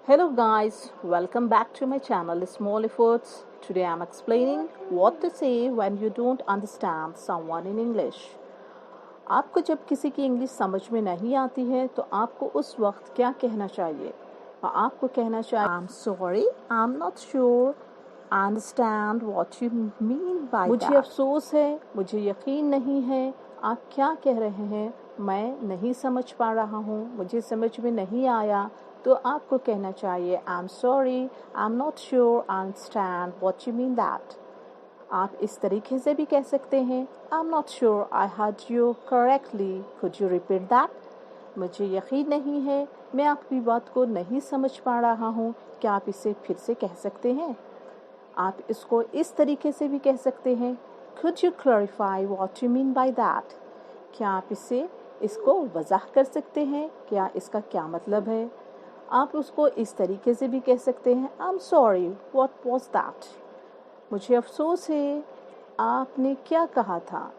Hello guys, welcome back to my channel Small Efforts. Today I'm explaining what to say when you don't understand someone in English. आपको जब किसी की English समझ में नहीं आती है तो आपको उस वक्त क्या कहना चाहिए? आपको कहना चाहिए I'm sorry, I'm not sure I understand what you mean by that. मुझे अफसोस है, मुझे यकीन नहीं है आप क्या कह रहे हैं, मैं नहीं समझ पा रहा हूँ, मुझे समझ में नहीं आया. तो आपको कहना चाहिए I'm sorry, I'm not sure I understand what you mean that. आप इस तरीके से भी कह सकते हैं I'm not sure I heard you correctly. Could you repeat that? मुझे यकीन नहीं है, मैं आपकी बात को नहीं समझ पा रहा हूँ, क्या आप इसे फिर से कह सकते हैं? आप इसको इस तरीके से भी कह सकते हैं Could you clarify what you mean by that? क्या आप इसको वज़ाह कर सकते हैं, क्या इसका क्या मतलब है? आप उसको इस तरीके से भी कह सकते हैं I'm sorry, what was that? मुझे अफसोस है, आपने क्या कहा था,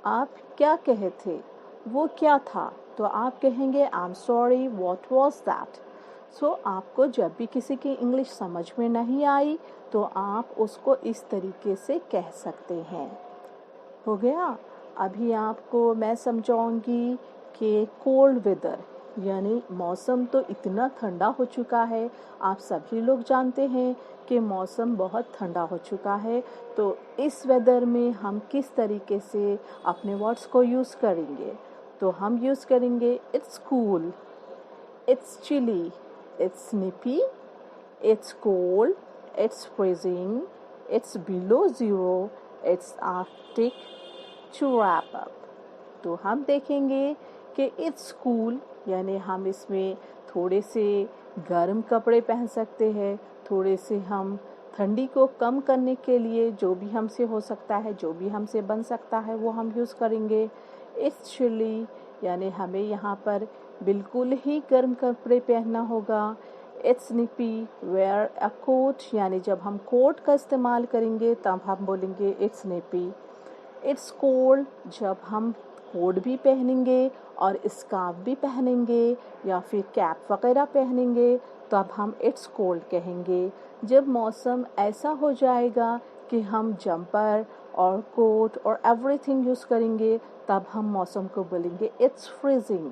आप क्या कहे थे, वो क्या था? तो आप कहेंगे I'm sorry, what was that? आपको जब भी किसी की इंग्लिश समझ में नहीं आई तो आप उसको इस तरीके से कह सकते हैं. हो गया. अभी आपको मैं समझाऊंगी कि कोल्ड वेदर यानी मौसम तो इतना ठंडा हो चुका है, आप सभी लोग जानते हैं कि मौसम बहुत ठंडा हो चुका है. तो इस वेदर में हम किस तरीके से अपने वर्ड्स को यूज़ करेंगे? तो हम यूज़ करेंगे it's cool, it's chilly, it's nippy, it's cold, it's freezing, it's below zero, it's arctic, to wrap up. तो हम देखेंगे कि इट्स कूल यानी हम इसमें थोड़े से गर्म कपड़े पहन सकते हैं, थोड़े से हम ठंडी को कम करने के लिए जो भी हमसे हो सकता है, जो भी हमसे बन सकता है वो हम यूज़ करेंगे. इट्स चिली यानी हमें यहाँ पर बिल्कुल ही गर्म कपड़े पहनना होगा. It's nippy wear a coat यानी जब हम कोट का इस्तेमाल करेंगे तब हम बोलेंगे इट्स निपी. इट्स कोल्ड जब हम कोट भी पहनेंगे और स्कार्फ भी पहनेंगे या फिर कैप वगैरह पहनेंगे तब हम इट्स कोल्ड कहेंगे. जब मौसम ऐसा हो जाएगा कि हम जंपर और कोट और एवरीथिंग यूज़ करेंगे तब हम मौसम को बोलेंगे it's freezing.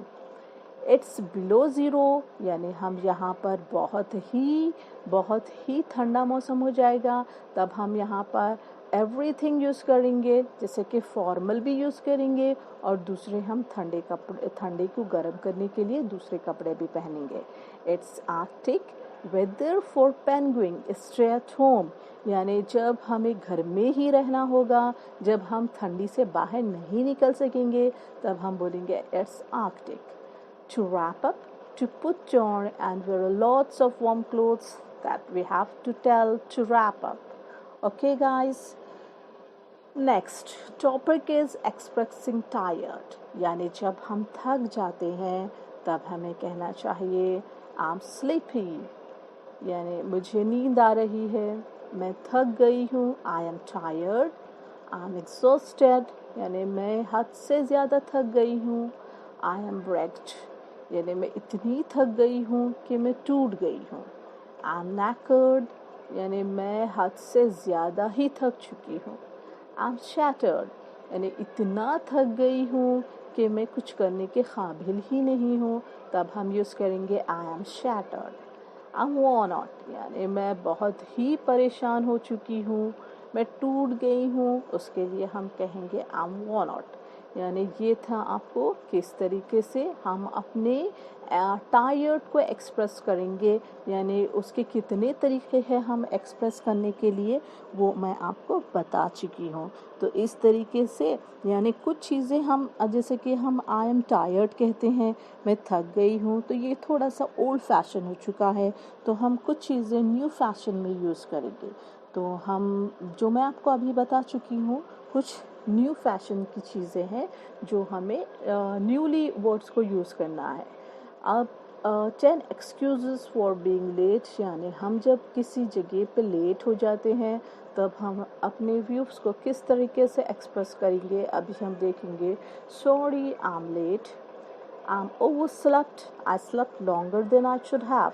It's below zero यानी हम यहाँ पर बहुत ही ठंडा मौसम हो जाएगा तब हम यहाँ पर एवरीथिंग यूज़ करेंगे, जैसे कि फॉर्मल भी यूज़ करेंगे और दूसरे हम ठंडे को गर्म करने के लिए दूसरे कपड़े भी पहनेंगे. It's arctic weather for penguin stay at home यानी जब हमें घर में ही रहना होगा, जब हम ठंडी से बाहर नहीं निकल सकेंगे तब हम बोलेंगे it's Arctic. To wrap up, to put on and wear lots of warm clothes that we have to tell to wrap up. Okay guys, next topic is expressing tired यानी जब हम थक जाते हैं तब हमें कहना चाहिए I'm sleepy यानी मुझे नींद आ रही है, मैं थक गई हूँ. I am tired. I'm exhausted यानी मैं हद से ज़्यादा थक गई हूँ. I am wrecked यानी मैं इतनी थक गई हूँ कि मैं टूट गई हूँ. I'm knackered यानी मैं हद से ज़्यादा ही थक चुकी हूँ. I'm shattered यानी इतना थक गई हूँ कि मैं कुछ करने के काबिल ही नहीं हूँ, तब हम यूज़ करेंगे I am shattered. I'm worn out यानी मैं बहुत ही परेशान हो चुकी हूँ, मैं टूट गई हूँ, उसके लिए हम कहेंगे I'm worn out. यानी ये था आपको किस तरीके से हम अपने टायर्ड को एक्सप्रेस करेंगे, यानी उसके कितने तरीके हैं हम एक्सप्रेस करने के लिए, वो मैं आपको बता चुकी हूँ। तो इस तरीके से यानी कुछ चीज़ें हम जैसे कि हम आई एम टायर्ड कहते हैं, मैं थक गई हूँ, तो ये थोड़ा सा ओल्ड फैशन हो चुका है, तो हम कुछ चीज़ें न्यू फैशन में यूज़ करेंगे। तो हम जो मैं आपको अभी बता चुकी हूँ कुछ न्यू फैशन की चीज़ें हैं जो हमें न्यूली वर्ड्स को यूज़ करना है। अब 10 एक्सक्यूज़ेस फॉर बीइंग लेट, यानी हम जब किसी जगह पे लेट हो जाते हैं तब हम अपने व्यूज़ को किस तरीके से एक्सप्रेस करेंगे, अभी हम देखेंगे। Sorry I am late, I am overslept, I slept longer than I should have,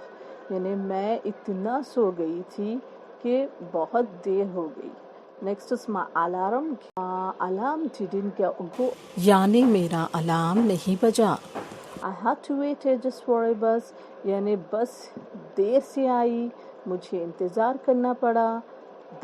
यानी मैं इतना सो गई थी कि बहुत देर हो गई। Next is my alarm, alarm didn't go, यानी मेरा अलार्म नहीं बजा। I had to wait ages for a bus, यानी बस देर से आई, मुझे इंतज़ार करना पड़ा।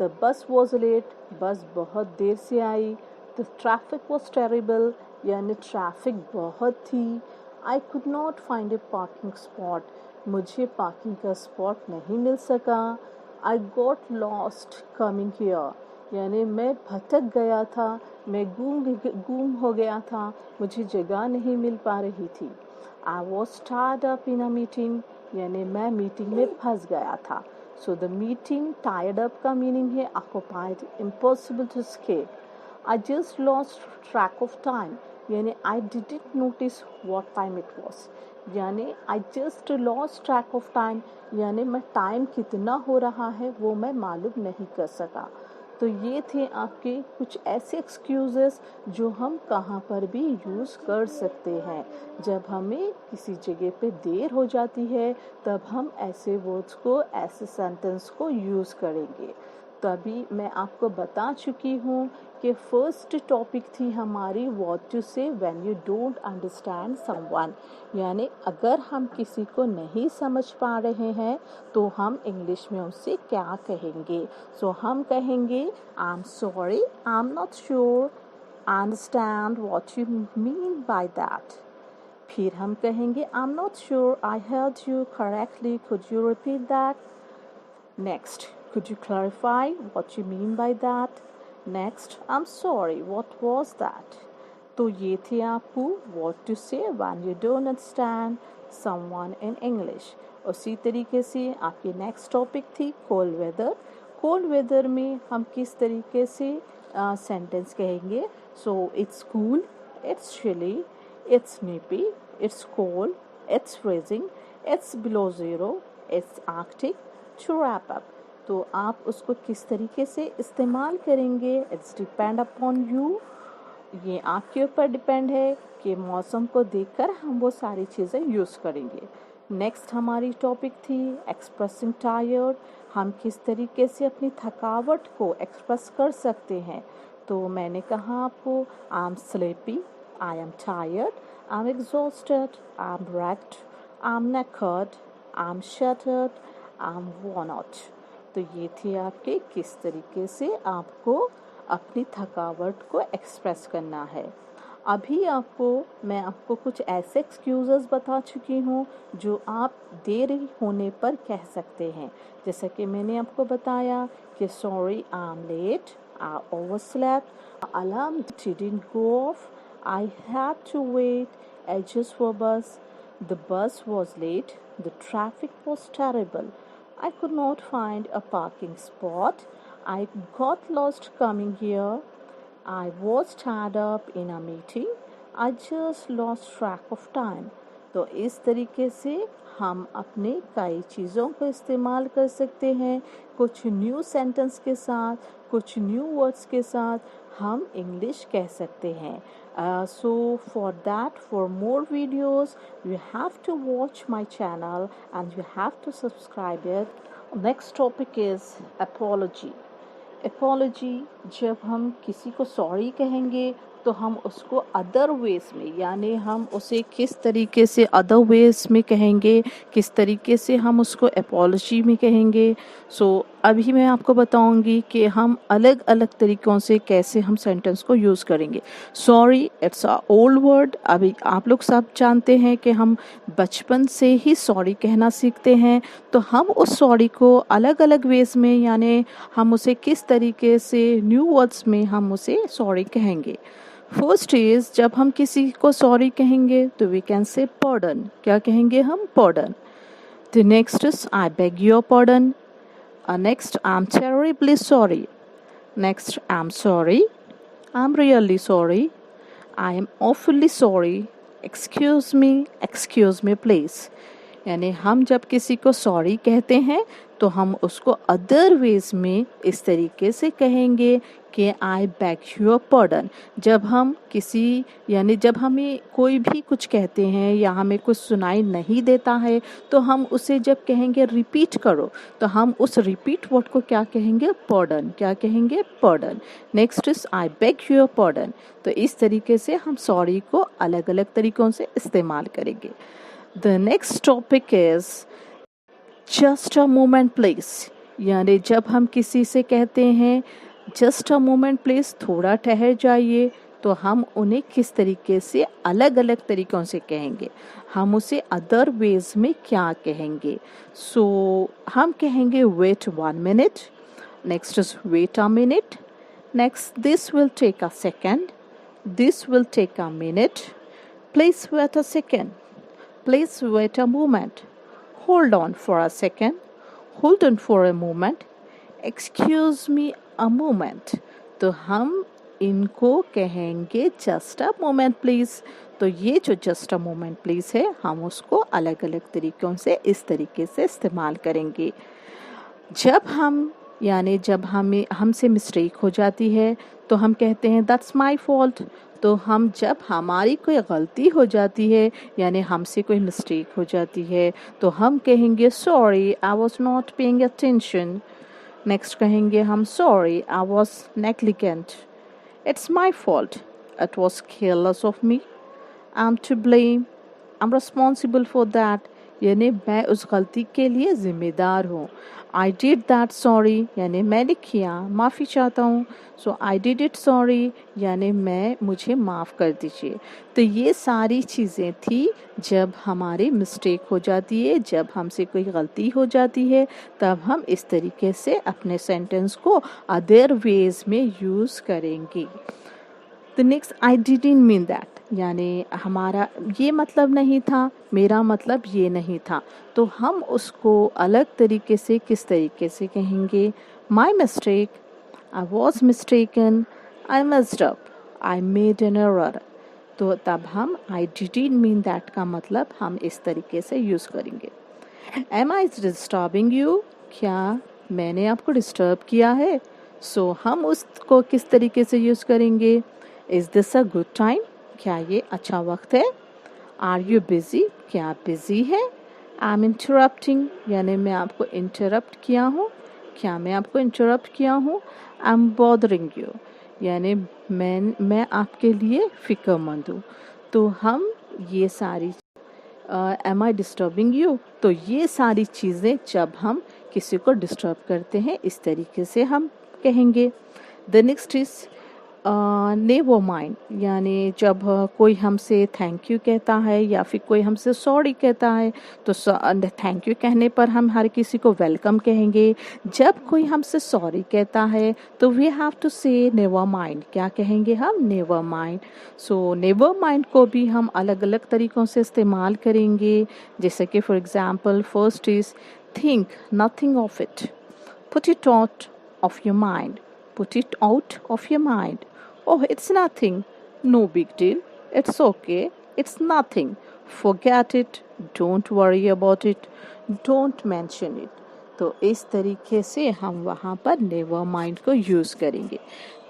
द बस वॉज लेट, बस बहुत देर से आई। द ट्रैफिक वॉज टेरिबल, यानी ट्रैफिक बहुत थी। I could not find A parking spot, मुझे पार्किंग का स्पॉट नहीं मिल सका। I got lost coming here, यानी मैं भटक गया था, मैं गुम हो गया था, मुझे जगह नहीं मिल पा रही थी। आई वॉज टायर्ड अप इन अ मीटिंग, यानी मैं मीटिंग में फंस गया था। सो द मीटिंग, टायर्ड अप का मीनिंग है occupied, impossible to escape. I just lost track of time, यानी I didn't notice what time it was, यानी I just lost track of time, यानी मैं टाइम कितना हो रहा है वो मैं मालूम नहीं कर सका। तो ये थे आपके कुछ ऐसे एक्सक्यूज़ेस जो हम कहाँ पर भी यूज़ कर सकते हैं। जब हमें किसी जगह पे देर हो जाती है तब हम ऐसे वर्ड्स को, ऐसे सेंटेंस को यूज़ करेंगे। तभी मैं आपको बता चुकी हूँ कि फर्स्ट टॉपिक थी हमारी व्हाट टू से when you don't understand someone, यानी अगर हम किसी को नहीं समझ पा रहे हैं तो हम इंग्लिश में उससे क्या कहेंगे। सो हम कहेंगे आई am sorry, I am not sure, I understand what you mean by that. फिर हम कहेंगे I am not sure I heard you correctly, could you repeat that. Next, could you clarify what you mean by that? Next, I'm sorry, what was that? तो ये थे आपको what to say when you don't understand someone in English। उसी तरीके से आपकी next topic थी cold weather. Cold weather में हम किस तरीके से सेंटेंस कहेंगे। So it's cool, it's chilly, it's nippy, it's cold, it's freezing, it's below zero, it's arctic। To wrap up, तो आप उसको किस तरीके से इस्तेमाल करेंगे, इट्स डिपेंड अपॉन यू, ये आपके ऊपर डिपेंड है कि मौसम को देखकर हम वो सारी चीज़ें यूज़ करेंगे। नेक्स्ट हमारी टॉपिक थी एक्सप्रेसिंग टायर्ड, हम किस तरीके से अपनी थकावट को एक्सप्रेस कर सकते हैं। तो मैंने कहा आपको I am sleepy, I am tired, I am exhausted, I am wrecked, I am necked, I am shattered, I am worn out। तो ये थे आपके किस तरीके से आपको अपनी थकावट को एक्सप्रेस करना है। अभी मैं आपको कुछ ऐसे एक्सक्यूज़ेस बता चुकी हूँ जो आप देरी होने पर कह सकते हैं। जैसा कि मैंने आपको बताया कि sorry I am late, I overslept, alarm didn't go off, I had to wait ages for bus, the bus was late, the traffic was terrible, I could not find a parking spot, I got lost coming here, I was tied up in a meeting, I just lost track of time। तो इस तरीके से हम अपने कई चीज़ों को इस्तेमाल कर सकते हैं। कुछ न्यू सेंटेंस के साथ, कुछ न्यू वर्ड्स के साथ हम इंग्लिश कह सकते हैं। So for that, for more videos, you have to watch my channel and you have to subscribe it। Next topic is apology। Apiology, जब हम किसी को सॉरी कहेंगे तो हम उसको अदर वेज में, यानी हम उसे किस तरीके से अदर वेज में कहेंगे, किस तरीके से हम उसको अपॉलजी में कहेंगे। अभी मैं आपको बताऊंगी कि हम अलग अलग तरीक़ों से कैसे हम सेंटेंस को यूज़ करेंगे। Sorry it's a old word. अभी आप लोग सब जानते हैं कि हम बचपन से ही सॉरी कहना सीखते हैं, तो हम उस सॉरी को अलग अलग वेज में, यानी हम उसे किस तरीके से न्यू वर्ड्स में हम उसे सॉरी कहेंगे। फर्स्ट इज, जब हम किसी को सॉरी कहेंगे तो वी कैन से पॉर्डन। क्या कहेंगे हम? Pardon. The next is I beg your pardon. Next I am terribly sorry. Next I am sorry. I am really sorry. I am awfully sorry. Excuse me please. यानी हम जब किसी को sorry कहते हैं तो हम उसको अदर वेज में इस तरीके से कहेंगे कि आई बेग योर पॉर्डन। जब हम किसी, यानी जब हमें कोई भी कुछ कहते हैं या हमें कुछ सुनाई नहीं देता है तो हम उसे जब कहेंगे रिपीट करो, तो हम उस रिपीट वर्ड को क्या कहेंगे? पॉर्डन। क्या कहेंगे? Pardon. Next is I beg your pardon. तो इस तरीके से हम सॉरी को अलग अलग तरीकों से इस्तेमाल करेंगे। The next topic is just a moment please. यानी जब हम किसी से कहते हैं जस्ट अ मोमेंट प्लीज, थोड़ा ठहर जाइए, तो हम उन्हें किस तरीके से अलग अलग तरीकों से कहेंगे, हम उसे अदर वेज में क्या कहेंगे। हम कहेंगे wait 1 minute. Next is wait a minute. Next this will take a second. This will take a minute. Please wait a second. Please wait a moment. Hold on for a second. Hold on for a moment. Excuse me a moment. तो हम इनको कहेंगे just a moment please. तो ये जो just a moment please है, हम उसको अलग अलग तरीकों से इस तरीके से इस्तेमाल करेंगे। जब हमें हमसे मिस्टेक हो जाती है तो हम कहते हैं दैट्स माई फॉल्ट। तो हम जब हमारी कोई गलती हो जाती है, यानी हमसे कोई मिस्टेक हो जाती है, तो हम कहेंगे sorry I was not paying attention. Next कहेंगे हम sorry I was negligent. It's my fault. It was careless of me. I am to blame. I am responsible for that. यानी मैं उस गलती के लिए ज़िम्मेदार हूँ। आई डिड दैट सॉरी, यानी मैंने किया, माफ़ी चाहता हूँ। आई डिड इट सॉरी, यानी मुझे माफ़ कर दीजिए। तो ये सारी चीज़ें थी जब हमारी मिस्टेक हो जाती है, जब हमसे कोई गलती हो जाती है, तब हम इस तरीके से अपने सेंटेंस को अदर वेज में यूज़ करेंगे। The next I didn't mean that, यानी हमारा ये मतलब नहीं था, मेरा मतलब ये नहीं था। तो हम उसको अलग तरीके से किस तरीके से कहेंगे? My mistake. I was mistaken. I messed up. I made an error. तो तब हम आई डिडंट मीन दैट का मतलब हम इस तरीके से यूज़ करेंगे। Am I disturbing you? क्या मैंने आपको डिस्टर्ब किया है? हम उसको किस तरीके से यूज़ करेंगे? Is this a good time? क्या ये अच्छा वक्त है? Are you busy? क्या आप बिज़ी है? आई एम इंटरप्टिंग, यानी मैं आपको इंटरप्ट किया हूँ। क्या मैं आपको इंटरप्ट किया हूँ? आई एम बॉदरिंग यू, यानी मैं आपके लिए फ़िक्रमंद हूँ। तो हम ये सारी एम आई डिस्टर्बिंग यू, तो ये सारी चीज़ें जब हम किसी को डिस्टर्ब करते हैं इस तरीके से हम कहेंगे। The next is never mind, यानी जब कोई हमसे थैंक यू कहता है या फिर कोई हमसे सॉरी कहता है, तो थैंक यू कहने पर हम हर किसी को वेलकम कहेंगे। जब कोई हमसे सॉरी कहता है तो वी हैव टू से नेवर माइंड। क्या कहेंगे हम? Never mind. नेवर माइंड को भी हम अलग अलग तरीक़ों से इस्तेमाल करेंगे। जैसे कि for example first is think nothing of it. Put it out of your mind. Put it out of your mind. Oh, it's nothing. No big deal. It's okay. It's nothing. Forget it. Don't worry about it. Don't mention it. तो इस तरीके से हम वहाँ पर never mind को use करेंगे।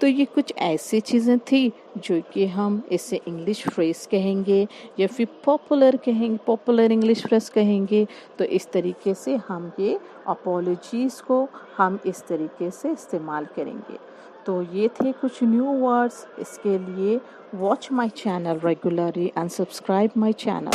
तो ये कुछ ऐसी चीज़ें थी जो कि हम इससे इंग्लिश फ्रेज़ कहेंगे या फिर पॉपुलर इंग्लिश फ्रेज़ कहेंगे। तो इस तरीके से हम ये अपॉलॉजीज़ को हम इस तरीके से इस्तेमाल करेंगे। तो ये थे कुछ न्यू वर्ड्स। इसके लिए watch my channel regularly and subscribe my channel.